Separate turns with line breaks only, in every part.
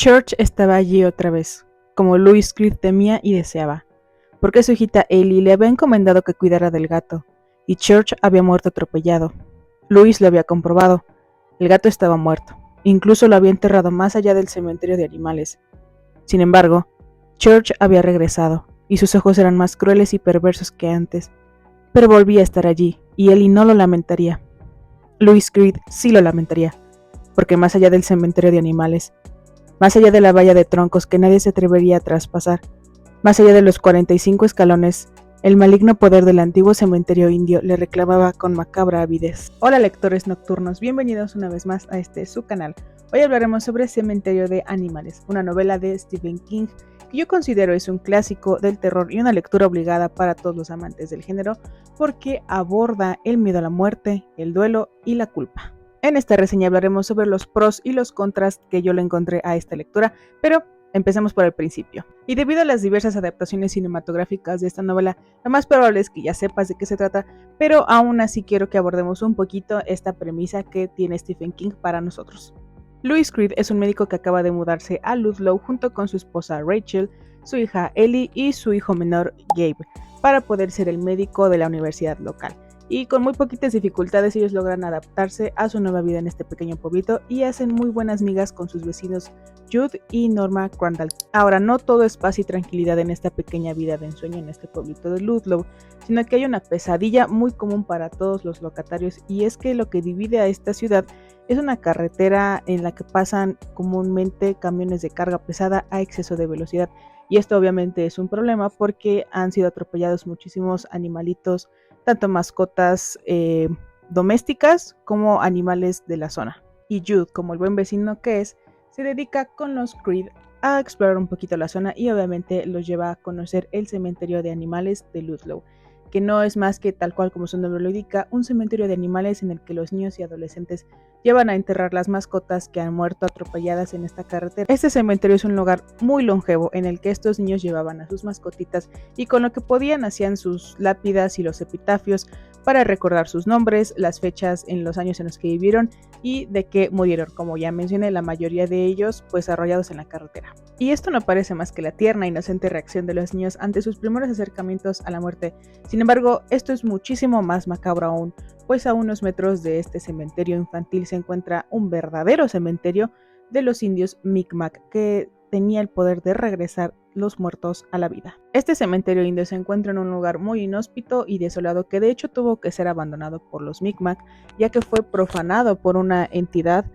Church estaba allí otra vez, como Louis Creed temía y deseaba, porque su hijita Ellie le había encomendado que cuidara del gato, y Church había muerto atropellado. Louis lo había comprobado. El gato estaba muerto. Incluso lo había enterrado más allá del cementerio de animales. Sin embargo, Church había regresado, y sus ojos eran más crueles y perversos que antes. Pero volvía a estar allí, y Ellie no lo lamentaría. Louis Creed sí lo lamentaría, porque más allá del cementerio de animales, más allá de la valla de troncos que nadie se atrevería a traspasar, más allá de los 45 escalones, el maligno poder del antiguo cementerio indio le reclamaba con macabra avidez. Hola lectores nocturnos, bienvenidos una vez más a su canal. Hoy hablaremos sobre Cementerio de Animales, una novela de Stephen King que yo considero es un clásico del terror y una lectura obligada para todos los amantes del género porque aborda el miedo a la muerte, el duelo y la culpa. En esta reseña hablaremos sobre los pros y los contras que yo le encontré a esta lectura, pero empecemos por el principio. Y debido a las diversas adaptaciones cinematográficas de esta novela, lo más probable es que ya sepas de qué se trata, pero aún así quiero que abordemos un poquito esta premisa que tiene Stephen King para nosotros. Louis Creed es un médico que acaba de mudarse a Ludlow junto con su esposa Rachel, su hija Ellie y su hijo menor Gabe, para poder ser el médico de la universidad local. Y con muy poquitas dificultades ellos logran adaptarse a su nueva vida en este pequeño pueblito y hacen muy buenas migas con sus vecinos Jude y Norma Crandall. Ahora, no todo es paz y tranquilidad en esta pequeña vida de ensueño en este pueblito de Ludlow, sino que hay una pesadilla muy común para todos los locatarios, y es que lo que divide a esta ciudad es una carretera en la que pasan comúnmente camiones de carga pesada a exceso de velocidad. Y esto obviamente es un problema porque han sido atropellados muchísimos animalitos, tanto mascotas domésticas como animales de la zona. Y Jude, como el buen vecino que es, se dedica con los Creed a explorar un poquito la zona y obviamente los lleva a conocer el cementerio de animales de Ludlow, que no es más que, tal cual como su nombre lo indica, un cementerio de animales en el que los niños y adolescentes llevan a enterrar las mascotas que han muerto atropelladas en esta carretera. Este cementerio es un lugar muy longevo en el que estos niños llevaban a sus mascotitas y con lo que podían hacían sus lápidas y los epitafios para recordar sus nombres, las fechas en los años en los que vivieron y de qué murieron, como ya mencioné, la mayoría de ellos pues arrollados en la carretera. Y esto no parece más que la tierna e inocente reacción de los niños ante sus primeros acercamientos a la muerte. Sin embargo, esto es muchísimo más macabro aún, pues a unos metros de este cementerio infantil se encuentra un verdadero cementerio de los indios Micmac que tenía el poder de regresar los muertos a la vida. Este cementerio indio se encuentra en un lugar muy inhóspito y desolado que de hecho tuvo que ser abandonado por los Micmac, ya que fue profanado por una entidad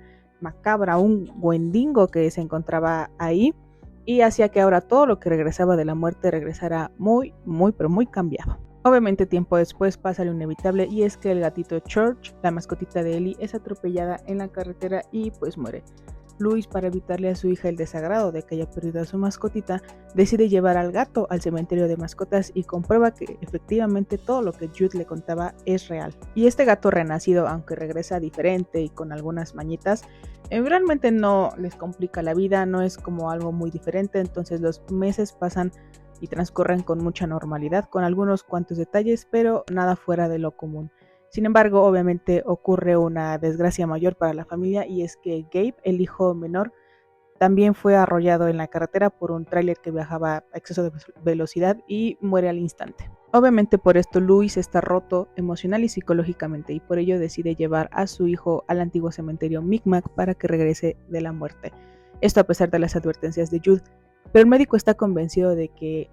macabra, un Wendigo que se encontraba ahí y hacía que ahora todo lo que regresaba de la muerte regresara muy cambiado. Obviamente tiempo después pasa lo inevitable y es que el gatito Church, la mascotita de Ellie, es atropellada en la carretera y pues muere. Louis, para evitarle a su hija el desagrado de que haya perdido a su mascotita, decide llevar al gato al cementerio de mascotas y comprueba que efectivamente todo lo que Jude le contaba es real. Y este gato renacido, aunque regresa diferente y con algunas mañitas, realmente no les complica la vida, no es como algo muy diferente, entonces los meses pasan y transcurren con mucha normalidad, con algunos cuantos detalles, pero nada fuera de lo común. Sin embargo, obviamente ocurre una desgracia mayor para la familia y es que Gabe, el hijo menor, también fue arrollado en la carretera por un tráiler que viajaba a exceso de velocidad y muere al instante. Obviamente por esto Louis está roto emocional y psicológicamente y por ello decide llevar a su hijo al antiguo cementerio Micmac para que regrese de la muerte. Esto a pesar de las advertencias de Jude, pero el médico está convencido de que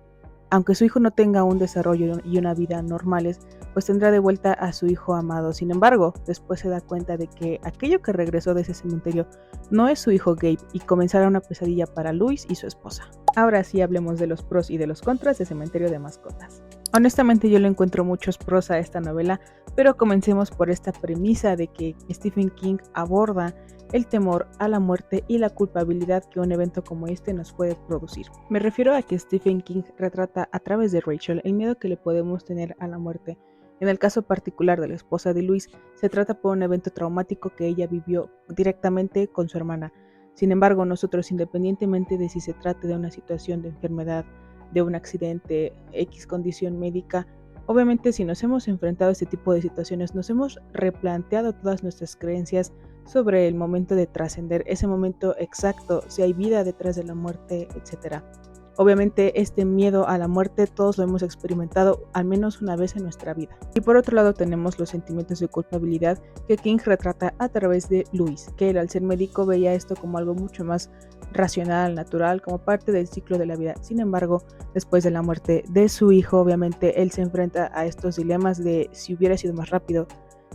aunque su hijo no tenga un desarrollo y una vida normales, pues tendrá de vuelta a su hijo amado. Sin embargo, después se da cuenta de que aquello que regresó de ese cementerio no es su hijo Gabe y comenzará una pesadilla para Louis y su esposa. Ahora sí hablemos de los pros y de los contras de Cementerio de Mascotas. Honestamente yo le encuentro muchos pros a esta novela, pero comencemos por esta premisa de que Stephen King aborda el temor a la muerte y la culpabilidad que un evento como este nos puede producir. Me refiero a que Stephen King retrata a través de Rachel el miedo que le podemos tener a la muerte. En el caso particular de la esposa de Louis, se trata por un evento traumático que ella vivió directamente con su hermana. Sin embargo, nosotros, independientemente de si se trate de una situación de enfermedad, de un accidente, X condición médica, Obviamente, si nos hemos enfrentado a este tipo de situaciones, nos hemos replanteado todas nuestras creencias sobre el momento de trascender, ese momento exacto, si hay vida detrás de la muerte, etc. Obviamente este miedo a la muerte todos lo hemos experimentado al menos una vez en nuestra vida. Y por otro lado tenemos los sentimientos de culpabilidad que King retrata a través de Louis, que él al ser médico veía esto como algo mucho más racional, natural, como parte del ciclo de la vida. Sin embargo, después de la muerte de su hijo, obviamente él se enfrenta a estos dilemas de si hubiera sido más rápido,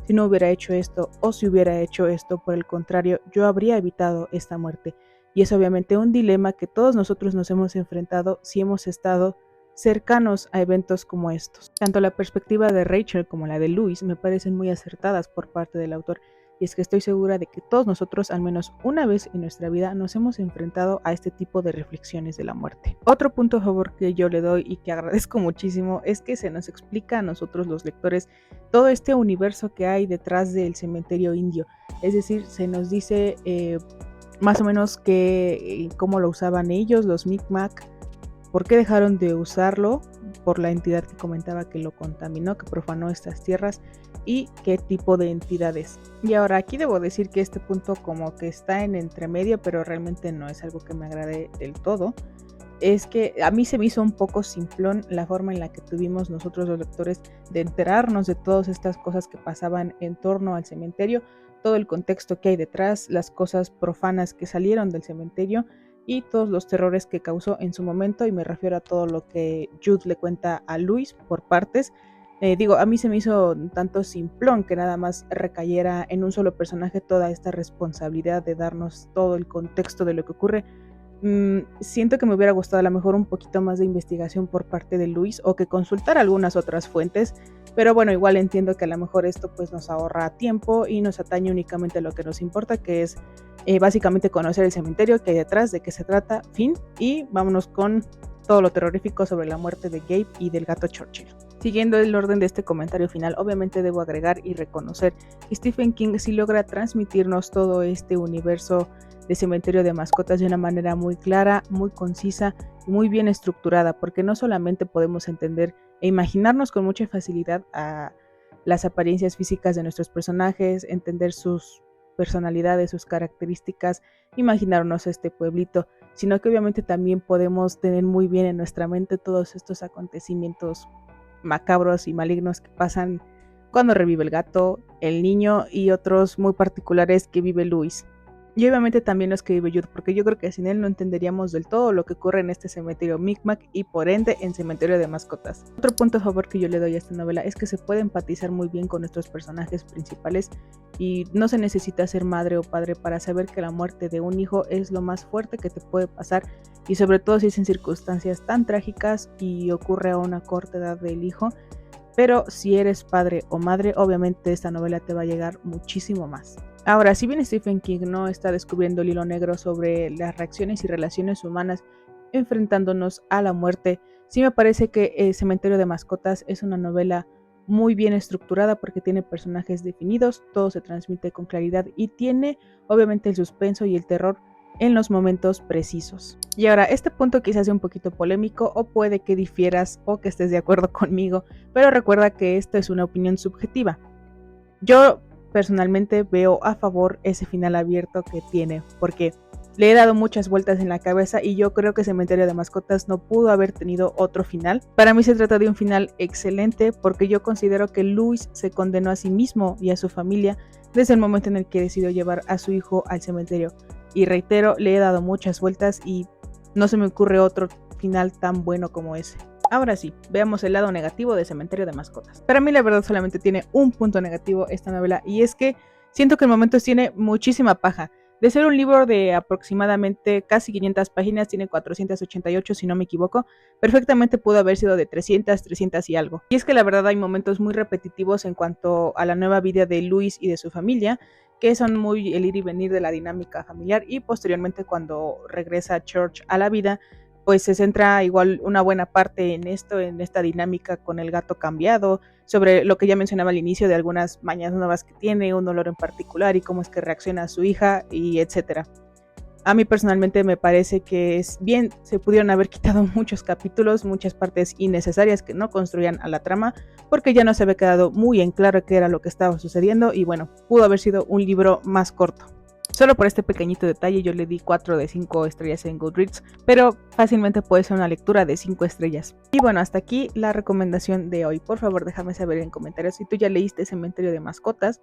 si no hubiera hecho esto o si hubiera hecho esto, por el contrario, yo habría evitado esta muerte. Y es obviamente un dilema que todos nosotros nos hemos enfrentado si hemos estado cercanos a eventos como estos. Tanto la perspectiva de Rachel como la de Louis me parecen muy acertadas por parte del autor, y es que estoy segura de que todos nosotros al menos una vez en nuestra vida nos hemos enfrentado a este tipo de reflexiones de la muerte. Otro punto a favor que yo le doy y que agradezco muchísimo es que se nos explica a nosotros los lectores todo este universo que hay detrás del cementerio indio, es decir, se nos dice más o menos cómo lo usaban ellos, los Micmac, por qué dejaron de usarlo, por la entidad que comentaba que lo contaminó, que profanó estas tierras, y qué tipo de entidades. Y ahora aquí debo decir que este punto como que está en entremedio, pero realmente no es algo que me agrade del todo. Es que a mí se me hizo un poco simplón la forma en la que tuvimos nosotros los lectores de enterarnos de todas estas cosas que pasaban en torno al cementerio, todo el contexto que hay detrás, las cosas profanas que salieron del cementerio y todos los terrores que causó en su momento, y me refiero a todo lo que Jude le cuenta a Louis por partes. A mí se me hizo un tanto simplón que nada más recayera en un solo personaje toda esta responsabilidad de darnos todo el contexto de lo que ocurre. Siento que me hubiera gustado a lo mejor un poquito más de investigación por parte de Luis, o que consultar algunas otras fuentes, pero bueno, igual entiendo que a lo mejor esto pues nos ahorra tiempo y nos atañe únicamente a lo que nos importa, que es básicamente conocer el cementerio que hay detrás, de qué se trata, fin, y vámonos con todo lo terrorífico sobre la muerte de Gabe y del gato Churchill. Siguiendo el orden de este comentario final, obviamente debo agregar y reconocer que Stephen King sí logra transmitirnos todo este universo de Cementerio de Mascotas de una manera muy clara, muy concisa y muy bien estructurada, porque no solamente podemos entender e imaginarnos con mucha facilidad a las apariencias físicas de nuestros personajes, entender sus personalidades, sus características, imaginarnos este pueblito, sino que obviamente también podemos tener muy bien en nuestra mente todos estos acontecimientos macabros y malignos que pasan cuando revive el gato, el niño y otros muy particulares que vive Louis. Y obviamente también los que vive Jude, porque yo creo que sin él no entenderíamos del todo lo que ocurre en este cementerio Micmac y por ende en Cementerio de Mascotas. Otro punto a favor que yo le doy a esta novela es que se puede empatizar muy bien con nuestros personajes principales y no se necesita ser madre o padre para saber que la muerte de un hijo es lo más fuerte que te puede pasar, y sobre todo si es en circunstancias tan trágicas y ocurre a una corta edad del hijo. Pero si eres padre o madre, obviamente esta novela te va a llegar muchísimo más. Ahora, si bien Stephen King no está descubriendo el hilo negro sobre las reacciones y relaciones humanas enfrentándonos a la muerte, sí me parece que Cementerio de Mascotas es una novela muy bien estructurada porque tiene personajes definidos, todo se transmite con claridad y tiene obviamente el suspenso y el terror en los momentos precisos. Y ahora, este punto quizás sea un poquito polémico o puede que difieras o que estés de acuerdo conmigo, pero recuerda que esta es una opinión subjetiva. Yo personalmente veo a favor ese final abierto que tiene, porque le he dado muchas vueltas en la cabeza y yo creo que Cementerio de Mascotas no pudo haber tenido otro final. Para mí se trata de un final excelente porque yo considero que Louis se condenó a sí mismo y a su familia desde el momento en el que decidió llevar a su hijo al cementerio. Y reitero, le he dado muchas vueltas y no se me ocurre otro final tan bueno como ese. Ahora sí, veamos el lado negativo de Cementerio de Mascotas. Para mí la verdad solamente tiene un punto negativo esta novela, y es que siento que en momentos tiene muchísima paja. De ser un libro de aproximadamente casi 500 páginas, tiene 488 si no me equivoco, perfectamente pudo haber sido de 300, 300 y algo. Y es que la verdad hay momentos muy repetitivos en cuanto a la nueva vida de Louis y de su familia, que son muy el ir y venir de la dinámica familiar, y posteriormente cuando regresa Church a la vida, pues se centra igual una buena parte en esto, en esta dinámica con el gato cambiado, sobre lo que ya mencionaba al inicio de algunas mañas nuevas que tiene, un olor en particular y cómo es que reacciona a su hija y etcétera. A mí personalmente me parece que es bien, se pudieron haber quitado muchos capítulos, muchas partes innecesarias que no construían a la trama, porque ya nos había quedado muy en claro qué era lo que estaba sucediendo y bueno, pudo haber sido un libro más corto. Solo por este pequeñito detalle yo le di 4 de 5 estrellas en Goodreads, pero fácilmente puede ser una lectura de 5 estrellas. Y bueno, hasta aquí la recomendación de hoy. Por favor, déjame saber en comentarios si tú ya leíste Cementerio de Mascotas,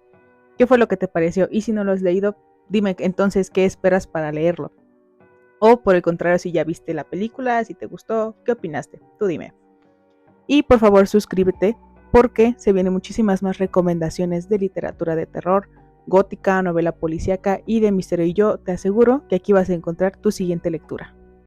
qué fue lo que te pareció, y si no lo has leído, dime entonces qué esperas para leerlo. O por el contrario, si ya viste la película, si te gustó, ¿qué opinaste? Tú dime. Y por favor suscríbete porque se vienen muchísimas más recomendaciones de literatura de terror, gótica, novela policíaca y de misterio, y yo te aseguro que aquí vas a encontrar tu siguiente lectura.